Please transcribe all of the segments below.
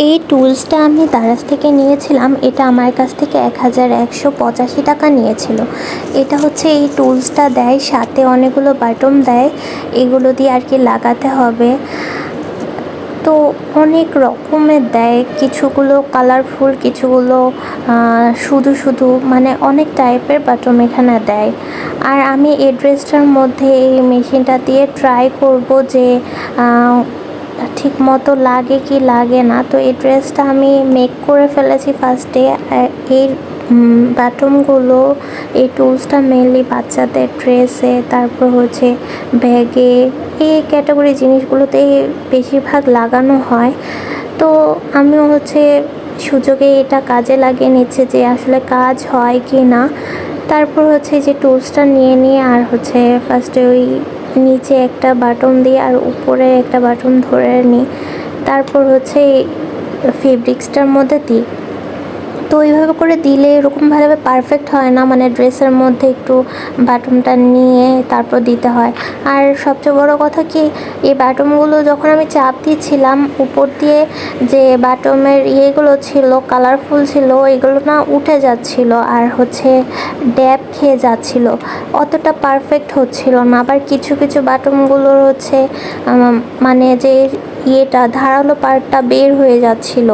এই টুলসটা আমি দারাজ থেকে নিয়েছিলাম। এটা আমার কাছ থেকে 1185 টাকা নিয়েছিল। এটা হচ্ছে এই টুলসটা দেয়, সাথে অনেকগুলো বাটন দেয়, এগুলো দিয়ে আর কি লাগাতে হবে। তো অনেক রকমের দেয়, কিছুগুলো কালারফুল, কিছুগুলো শুধু শুধু, মানে অনেক টাইপের বাটন এখানে দেয়। আর আমি এই ড্রেসটার মধ্যে এই মেশিনটা দিয়ে ট্রাই করব যে ঠিক মতো লাগে কি লাগে না। তো এই ড্রেসটা আমি মেক করে ফেলেছি ফার্স্টে। এই বাটনগুলো, এই টুলসটা মেনলি বাচ্চাদের ড্রেসে, তারপর হচ্ছে ব্যাগে, এই ক্যাটাগরি জিনিসগুলোতে বেশিরভাগ লাগানো হয়। তো আমিও হচ্ছে সুযোগে এটা কাজে লাগিয়ে নিচ্ছে যে আসলে কাজ হয় কি না। তারপর হচ্ছে যে টুলসটা নিয়ে আর হচ্ছে ফার্স্টে ওই নিচে একটা বাটন দিয়ে আর উপরে একটা বাটন ধরে নিই, তারপর হচ্ছে ফেব্রিক্সটার মধ্যে দিই। তো এইভাবে করে দিলে এরকমভাবে পারফেক্ট হয় না, মানে ড্রেসের মধ্যে একটু বাটনটা নিয়ে তারপর দিতে হয়। আর সবচেয়ে বড় কথা কি, এই বাটনগুলো যখন আমি চাপ দিচ্ছিলাম, উপর দিয়ে যে বাটনের ইয়েগুলো ছিল, কালারফুল ছিল, এগুলো না উঠে যাচ্ছিল আর হচ্ছে ড্যাব খেয়ে যাচ্ছিল, অতটা পারফেক্ট হচ্ছিল না। আবার কিছু কিছু বাটনগুলোর হচ্ছে মানে যে ইয়েটা ধারালো পার্টটা বের হয়ে যাচ্ছিল,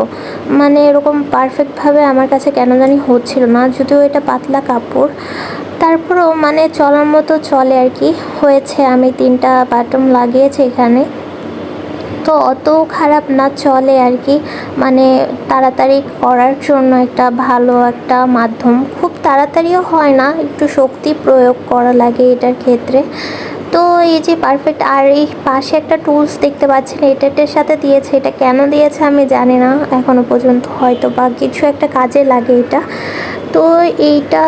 মানে এরকম পারফেক্টভাবে আমার কাছে কেন জানি হচ্ছিল না। যদিও এটা পাতলা কাপড়, তারপরেও মানে চলার মতো চলে আর কি। হয়েছে, আমি 3টা বাটন লাগিয়েছি এখানে, তো অত খারাপ না, চলে আর কি। মানে তাড়াতাড়ি করার জন্য একটা ভালো একটা মাধ্যম। খুব তাড়াতাড়িও হয় না, একটু শক্তি প্রয়োগ করা লাগে এটার ক্ষেত্রে। তো এই যে পারফেক্ট। আর এই পাশে একটা টুলস দেখতে পাচ্ছেন, এটার সাথে দিয়েছে, এটা কেন দিয়েছে আমি জানি না এখনও পর্যন্ত, হয়তো বা কিছু একটা কাজে লাগে এটা। তো এইটা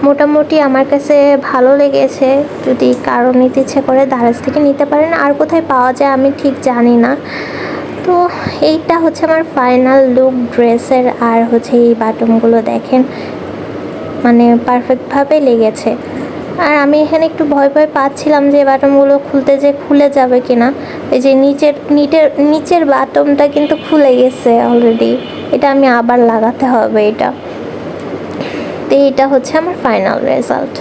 মোটামুটি আমার কাছে ভালো লেগেছে। যদি কারো নিতে ইচ্ছে করে দারাজ থেকে নিতে পারেন, আর কোথায় পাওয়া যায় আমি ঠিক জানি না। তো এইটা হচ্ছে আমার ফাইনাল লুক ড্রেসের। আর হচ্ছে এই বাটনগুলো দেখেন, মানে পারফেক্টভাবে লেগেছে। আর আমি এখানে একটু ভয় ভয় পাচ্ছিলাম যে বাটনগুলো খুলতে যে খুলে যাবে কিনা। এই যে নিচের বাটনটা কিন্তু খুলে গেছে অলরেডি, এটা আমি আবার লাগাতে হবে এটা। তো এইটা হচ্ছে আমার ফাইনাল রেজাল্ট।